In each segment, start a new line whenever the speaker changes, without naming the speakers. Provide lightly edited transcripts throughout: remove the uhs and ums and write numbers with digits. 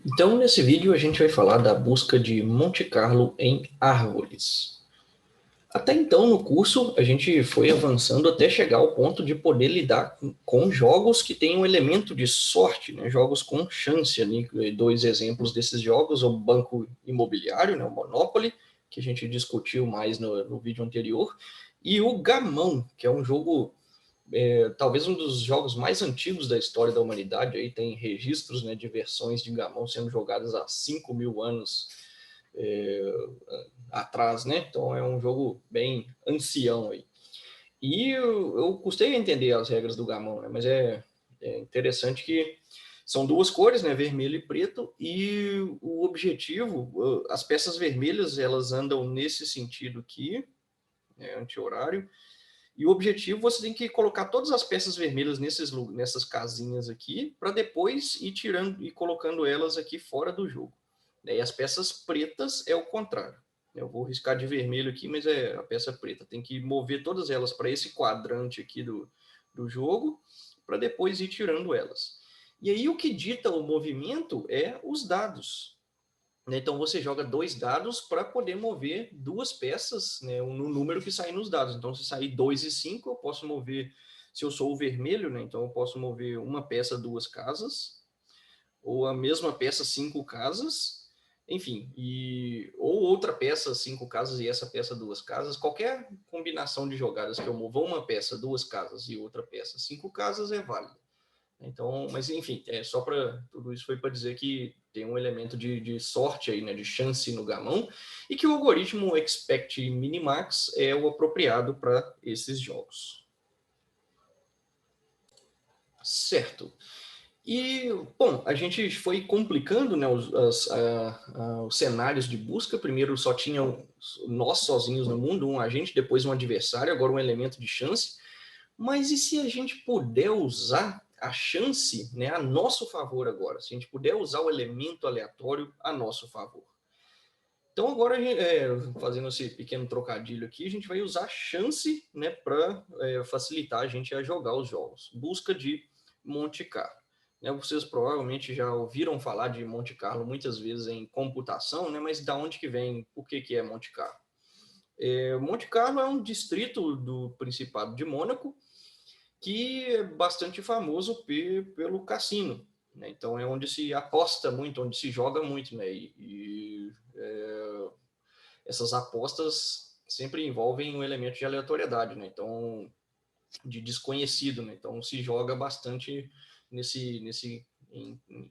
Então, nesse vídeo, a gente vai falar da busca de Monte Carlo em árvores. Até então, no curso, a gente foi avançando até chegar ao ponto de poder lidar com jogos que têm um elemento de sorte, né? Jogos com chance. Ali. Dois exemplos desses jogos, o Banco Imobiliário, né? O Monopoly, que a gente discutiu mais no vídeo anterior, e o Gamão, que é um jogo talvez um dos jogos mais antigos da história da humanidade. Aí tem registros, né, de versões de Gamão sendo jogadas há 5.000 anos é, atrás, né? Então é um jogo bem ancião aí. E eu custei a entender as regras do Gamão, né? Mas é interessante que são duas cores, né? Vermelho e preto, e o objetivo, as peças vermelhas, elas andam nesse sentido aqui, né, anti-horário, e o objetivo, você tem que colocar todas as peças vermelhas nessas casinhas aqui, para depois ir tirando e colocando elas aqui fora do jogo. E as peças pretas é o contrário. Eu vou riscar de vermelho aqui, mas é a peça preta. Tem que mover todas elas para esse quadrante aqui do jogo, para depois ir tirando elas. E aí o que dita o movimento é os dados. Então você joga dois dados para poder mover duas peças, né, no número que sair nos dados. Então, se sair 2 e 5, eu posso mover, se eu sou o vermelho, né, então eu posso mover uma peça duas casas, ou a mesma peça cinco casas, enfim, ou outra peça cinco casas e essa peça duas casas. Qualquer combinação de jogadas que eu mova uma peça duas casas e outra peça cinco casas é válida. Então, mas enfim, só para tudo isso foi para dizer que tem um elemento de sorte aí, né, de chance no gamão, e que o algoritmo Expect Minimax é o apropriado para esses jogos. Certo. E, bom, a gente foi complicando, né, os cenários de busca. Primeiro só tinham nós sozinhos no mundo, um agente, depois um adversário, agora um elemento de chance. Mas e se a gente puder usar a chance, né, a nosso favor agora? Se a gente puder usar o elemento aleatório a nosso favor. Então agora, fazendo esse pequeno trocadilho aqui, a gente vai usar a chance, né, para facilitar a gente a jogar os jogos. Busca de Monte Carlo. Né, vocês provavelmente já ouviram falar de Monte Carlo muitas vezes em computação, né, mas da onde que vem, o que é Monte Carlo? Monte Carlo é um distrito do Principado de Mônaco, que é bastante famoso pelo cassino. Né? Então, é onde se aposta muito, onde se joga muito. Né? Essas apostas sempre envolvem um elemento de aleatoriedade, né? Então, de desconhecido. Né? Então, se joga bastante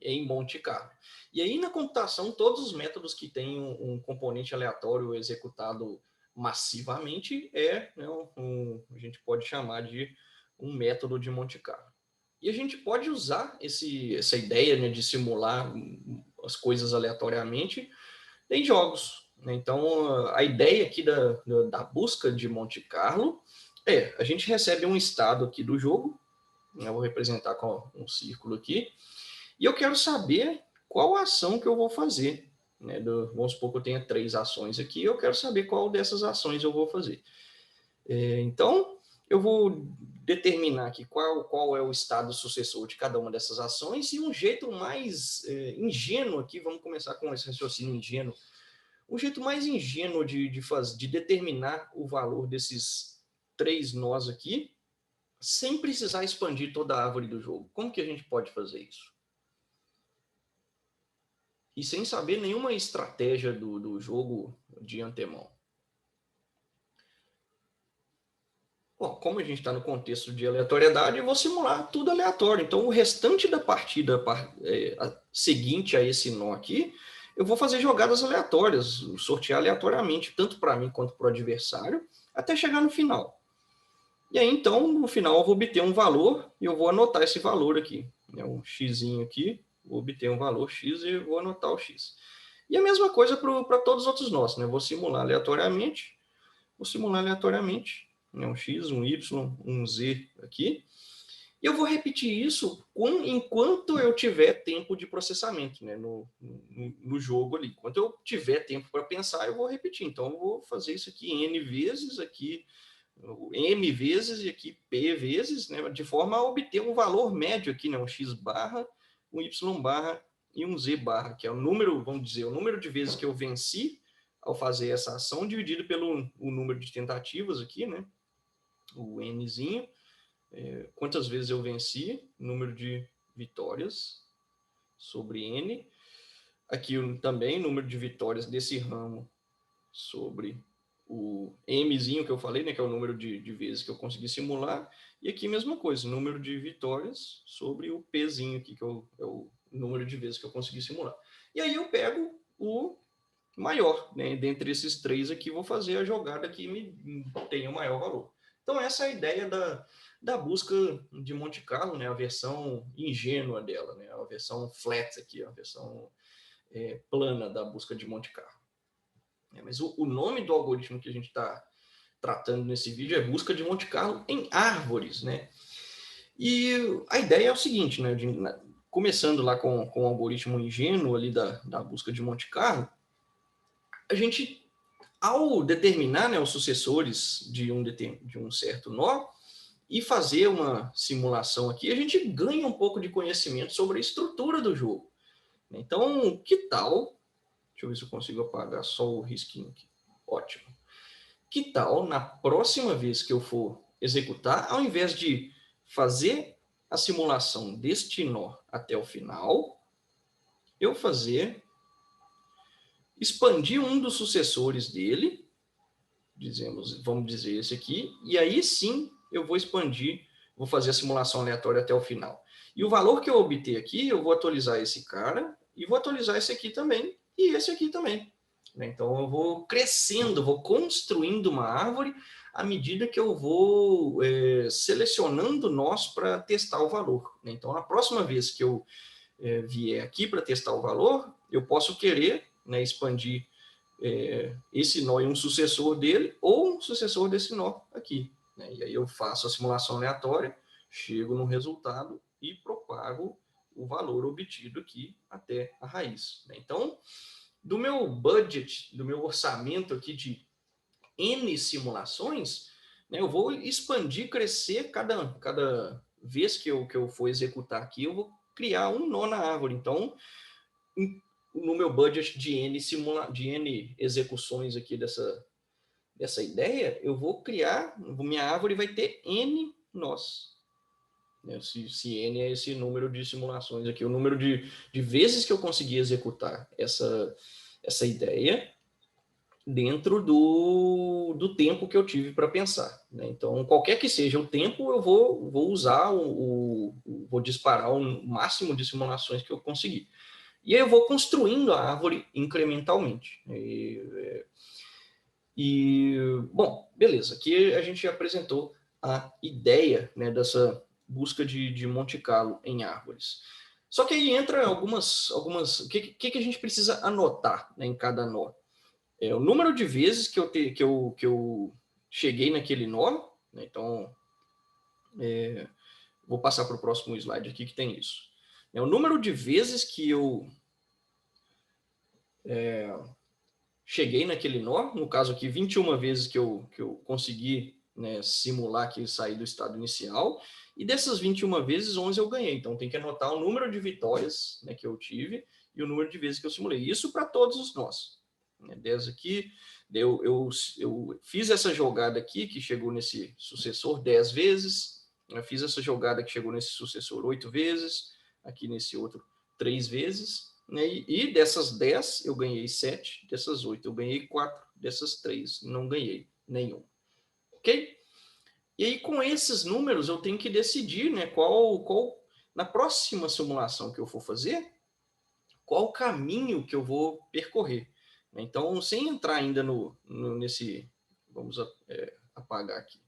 em Monte Carlo. E aí, na computação, todos os métodos que têm um componente aleatório executado massivamente né, a gente pode chamar de um método de Monte Carlo. E a gente pode usar essa ideia, né, de simular as coisas aleatoriamente em jogos. Né? Então, a ideia aqui da busca de Monte Carlo a gente recebe um estado aqui do jogo, né, eu vou representar com um círculo aqui, e eu quero saber qual ação que eu vou fazer. Né? Vamos supor que eu tenha 3 ações aqui, eu quero saber qual dessas ações eu vou fazer. Então, eu vou determinar aqui qual é o estado sucessor de cada uma dessas ações, e um jeito mais ingênuo aqui, vamos começar com esse raciocínio ingênuo, o jeito mais ingênuo de determinar o valor desses 3 nós aqui, sem precisar expandir toda a árvore do jogo. Como que a gente pode fazer isso? E sem saber nenhuma estratégia do jogo de antemão. Bom, como a gente está no contexto de aleatoriedade, eu vou simular tudo aleatório. Então, o restante da partida seguinte a esse nó aqui, eu vou fazer jogadas aleatórias, sortear aleatoriamente, tanto para mim quanto para o adversário, até chegar no final. E aí, então, no final, eu vou obter um valor e eu vou anotar esse valor aqui. Um xzinho aqui, vou obter um valor x e vou anotar o x. E a mesma coisa para todos os outros nós, né? Vou simular aleatoriamente, um x, um y, um z aqui. E eu vou repetir isso enquanto eu tiver tempo de processamento, né, no jogo ali. Enquanto eu tiver tempo para pensar, eu vou repetir. Então, eu vou fazer isso aqui n vezes, aqui m vezes e aqui p vezes, né, de forma a obter um valor médio aqui, né, um x barra, um y barra e um z barra, que é o número, vamos dizer, o número de vezes que eu venci ao fazer essa ação, dividido pelo o número de tentativas aqui, né? O nzinho, quantas vezes eu venci, número de vitórias sobre n. Aqui também, número de vitórias desse ramo sobre o mzinho que eu falei, né, que é o número de vezes que eu consegui simular. E aqui mesma coisa, número de vitórias sobre o pzinho aqui, que é o número de vezes que eu consegui simular. E aí eu pego o maior, né? Dentre esses três aqui, vou fazer a jogada que me tenha o maior valor. Então, essa é a ideia da busca de Monte Carlo, né? A versão ingênua dela, né? A versão flat aqui, a versão plana da busca de Monte Carlo. Mas o nome do algoritmo que a gente está tratando nesse vídeo é busca de Monte Carlo em árvores, né? E a ideia é o seguinte, né? Começando lá com o algoritmo ingênuo ali da busca de Monte Carlo, a gente, ao determinar, né, os sucessores de um certo nó e fazer uma simulação aqui, a gente ganha um pouco de conhecimento sobre a estrutura do jogo. Então, que tal... Deixa eu ver se eu consigo apagar só o risquinho aqui. Ótimo. Que tal, na próxima vez que eu for executar, ao invés de fazer a simulação deste nó até o final, eu expandir um dos sucessores dele, vamos dizer esse aqui, e aí sim eu vou expandir, vou fazer a simulação aleatória até o final. E o valor que eu obter aqui, eu vou atualizar esse cara, e vou atualizar esse aqui também, e esse aqui também. Então eu vou crescendo, vou construindo uma árvore à medida que eu vou selecionando nós para testar o valor. Então, na próxima vez que eu vier aqui para testar o valor, eu posso querer, né, expandir esse nó em um sucessor dele ou um sucessor desse nó aqui. Né? E aí eu faço a simulação aleatória, chego no resultado e propago o valor obtido aqui até a raiz. Né? Então, do meu budget, do meu orçamento aqui de N simulações, né, eu vou expandir, crescer cada vez que eu for executar aqui, eu vou criar um nó na árvore. Então, no meu budget de N execuções aqui dessa ideia, eu vou criar, minha árvore vai ter N nós. Se N é esse número de simulações aqui, o número de vezes que eu consegui executar essa ideia dentro do tempo que eu tive para pensar. Né? Então, qualquer que seja o tempo, eu vou usar, vou disparar o máximo de simulações que eu conseguir. E aí eu vou construindo a árvore incrementalmente. Bom, beleza. Aqui a gente apresentou a ideia, né, dessa busca de Monte Carlo em árvores. Só que aí entra algumas... O que a gente precisa anotar, né, em cada nó? O número de vezes que eu cheguei naquele nó, né, então, vou passar para o próximo slide aqui que tem isso. O número de vezes que eu cheguei naquele nó, no caso aqui, 21 vezes que eu consegui, né, simular que saí do estado inicial, e dessas 21 vezes, 11 eu ganhei. Então, tem que anotar o número de vitórias, né, que eu tive e o número de vezes que eu simulei. Isso para todos os nós. 10 aqui, eu fiz essa jogada aqui, que chegou nesse sucessor 10 vezes, eu fiz essa jogada que chegou nesse sucessor 8 vezes, aqui nesse outro 3 vezes, né? E dessas 10 eu ganhei 7, dessas 8 eu ganhei 4, dessas 3 não ganhei nenhum. Ok? E aí, com esses números, eu tenho que decidir, né, na próxima simulação que eu for fazer, qual caminho que eu vou percorrer. Então, sem entrar ainda nesse... Vamos apagar aqui.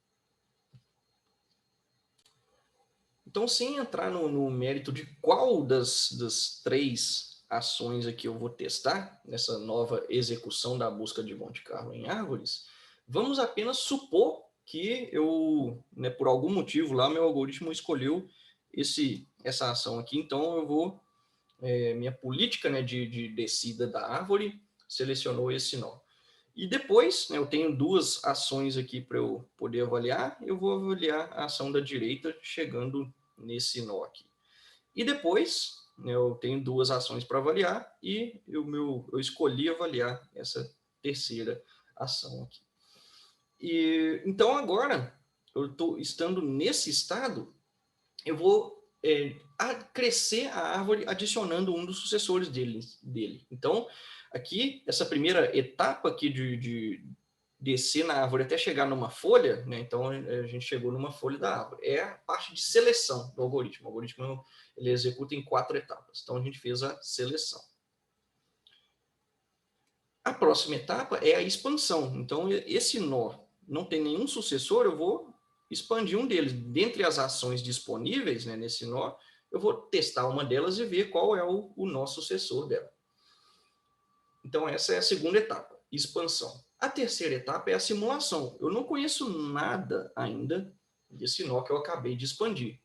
Então, sem entrar no mérito de qual das 3 ações aqui eu vou testar, nessa nova execução da busca de Monte Carlo em árvores, vamos apenas supor que eu, né, por algum motivo lá, meu algoritmo escolheu essa ação aqui, então eu vou... minha política, né, de descida da árvore selecionou esse nó. E depois, né, eu tenho 2 ações aqui para eu poder avaliar. Eu vou avaliar a ação da direita chegando nesse nó aqui. E depois, né, eu tenho 2 ações para avaliar e eu escolhi avaliar essa terceira ação aqui. E, então, agora, eu estou estando nesse estado, eu vou crescer a árvore adicionando um dos sucessores dele. Então, aqui, essa primeira etapa aqui de descer na árvore até chegar numa folha, né? Então a gente chegou numa folha da árvore. É a parte de seleção do algoritmo. O algoritmo ele executa em 4 etapas. Então a gente fez a seleção. A próxima etapa é a expansão. Então esse nó não tem nenhum sucessor, eu vou expandir um deles. Dentre as ações disponíveis, né, nesse nó, eu vou testar uma delas e ver qual é o nó sucessor dela. Então essa é a segunda etapa, expansão. A terceira etapa é a simulação. Eu não conheço nada ainda desse nó que eu acabei de expandir.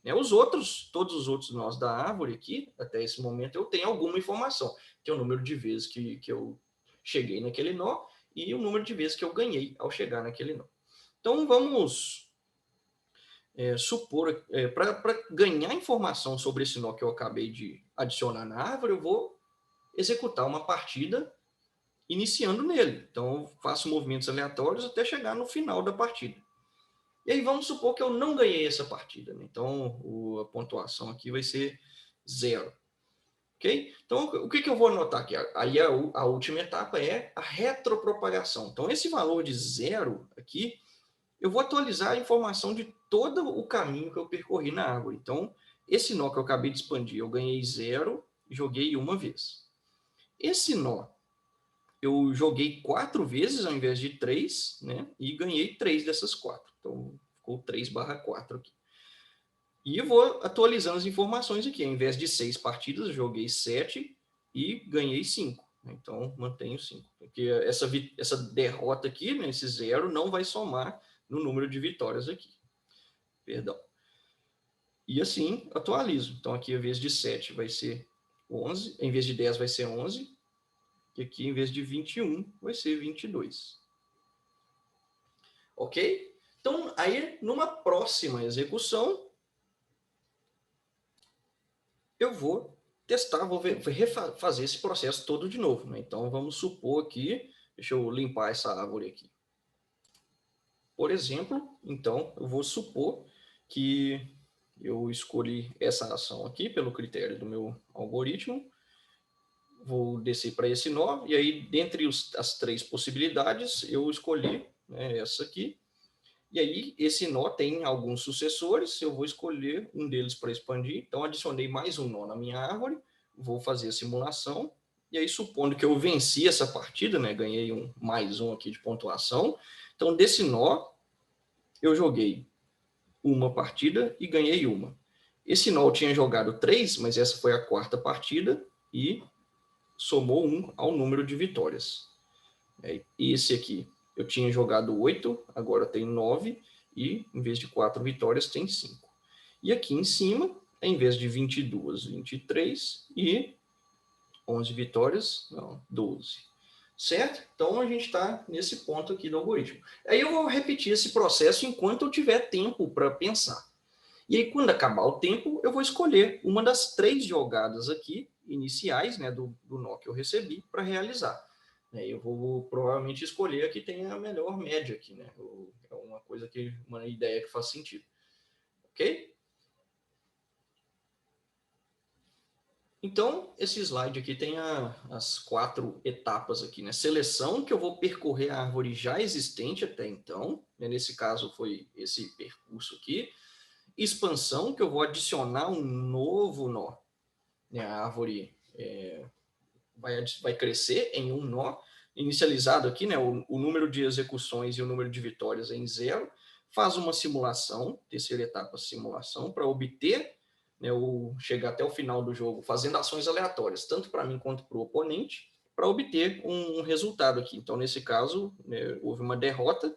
Todos os outros nós da árvore aqui, até esse momento, eu tenho alguma informação. Tem o número de vezes que eu cheguei naquele nó e o número de vezes que eu ganhei ao chegar naquele nó. Então, vamos supor, para ganhar informação sobre esse nó que eu acabei de adicionar na árvore, eu vou executar uma partida iniciando nele. Então, eu faço movimentos aleatórios até chegar no final da partida. E aí, vamos supor que eu não ganhei essa partida, né? Então, a pontuação aqui vai ser 0. Ok? Então, o que eu vou anotar aqui? Aí, a última etapa é a retropropagação. Então, esse valor de 0 aqui, eu vou atualizar a informação de todo o caminho que eu percorri na árvore. Então, esse nó que eu acabei de expandir, eu ganhei 0 e joguei uma vez. Esse nó, eu joguei 4 vezes ao invés de 3, né? E ganhei 3 dessas 4. Então, ficou 3/4 aqui. E eu vou atualizando as informações aqui. Ao invés de 6 partidas, eu joguei 7 e ganhei 5. Então, mantenho 5. Porque essa derrota aqui, né, esse 0, não vai somar no número de vitórias aqui. Perdão. E assim, atualizo. Então, aqui, ao invés de 7, vai ser 11. Em vez de 10, vai ser 11. E aqui, em vez de 21, vai ser 22. Ok? Então, aí, numa próxima execução, eu vou testar, vou refazer esse processo todo de novo. Né? Então, vamos supor aqui, deixa eu limpar essa árvore aqui. Por exemplo, então, eu vou supor que eu escolhi essa ação aqui pelo critério do meu algoritmo. Vou descer para esse nó, e aí, dentre as 3 possibilidades, eu escolhi, né, essa aqui. E aí, esse nó tem alguns sucessores, eu vou escolher um deles para expandir. Então, adicionei mais um nó na minha árvore, vou fazer a simulação. E aí, supondo que eu venci essa partida, né, ganhei mais um aqui de pontuação. Então, desse nó, eu joguei uma partida e ganhei uma. Esse nó eu tinha jogado 3, mas essa foi a 4ª partida e somou 1 ao número de vitórias. Esse aqui eu tinha jogado 8, agora tem 9, e em vez de 4 vitórias, tem 5. E aqui em cima, em vez de 22, 23, e 11 vitórias, não, 12. Certo? Então, a gente está nesse ponto aqui do algoritmo. Aí eu vou repetir esse processo enquanto eu tiver tempo para pensar. E aí, quando acabar o tempo, eu vou escolher uma das 3 jogadas aqui, iniciais, né, do nó que eu recebi, para realizar. Eu vou provavelmente escolher a que tem a melhor média aqui, né? É uma ideia que faz sentido. Ok? Então, esse slide aqui tem as 4 etapas aqui, né? Seleção, que eu vou percorrer a árvore já existente até então. Nesse caso, foi esse percurso aqui. Expansão, que eu vou adicionar um novo nó. A árvore vai crescer em um nó, inicializado aqui, né, o número de execuções e o número de vitórias em 0, faz uma simulação, terceira etapa, simulação, para obter, né, chegar até o final do jogo, fazendo ações aleatórias, tanto para mim quanto para o oponente, para obter um resultado aqui. Então, nesse caso, né, houve uma derrota,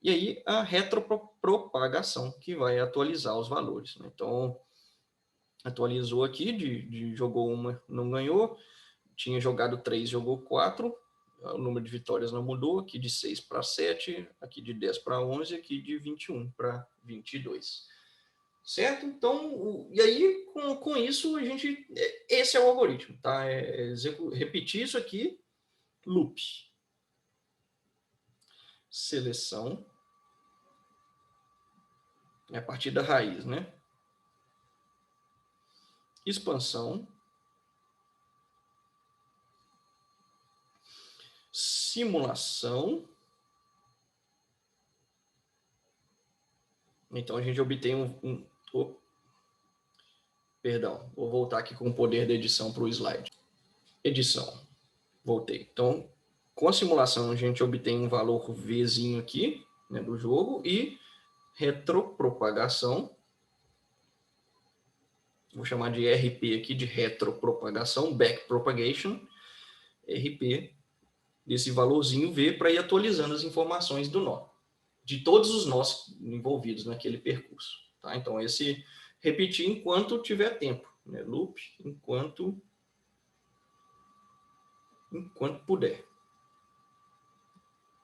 e aí a retropropagação, que vai atualizar os valores. Né? Então, atualizou aqui, jogou uma, não ganhou, tinha jogado 3, jogou 4, o número de vitórias não mudou, aqui de 6 para 7, aqui de 10 para 11, aqui de 21 para 22. certo? Então, e aí, com isso, esse é o algoritmo, tá? Repetir isso aqui, loop. Seleção, é a partir da raiz, né? Expansão, simulação. Então, a gente obtém perdão, vou voltar aqui com o poder da edição para o slide. Edição, voltei. Então, com a simulação, a gente obtém um valor Vzinho aqui, né, do jogo, e retropropagação, vou chamar de RP aqui, de retropropagação, backpropagation, RP, desse valorzinho V, para ir atualizando as informações do nó, de todos os nós envolvidos naquele percurso. Tá? Então, esse repetir enquanto tiver tempo, né? Loop, enquanto puder.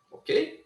Ok?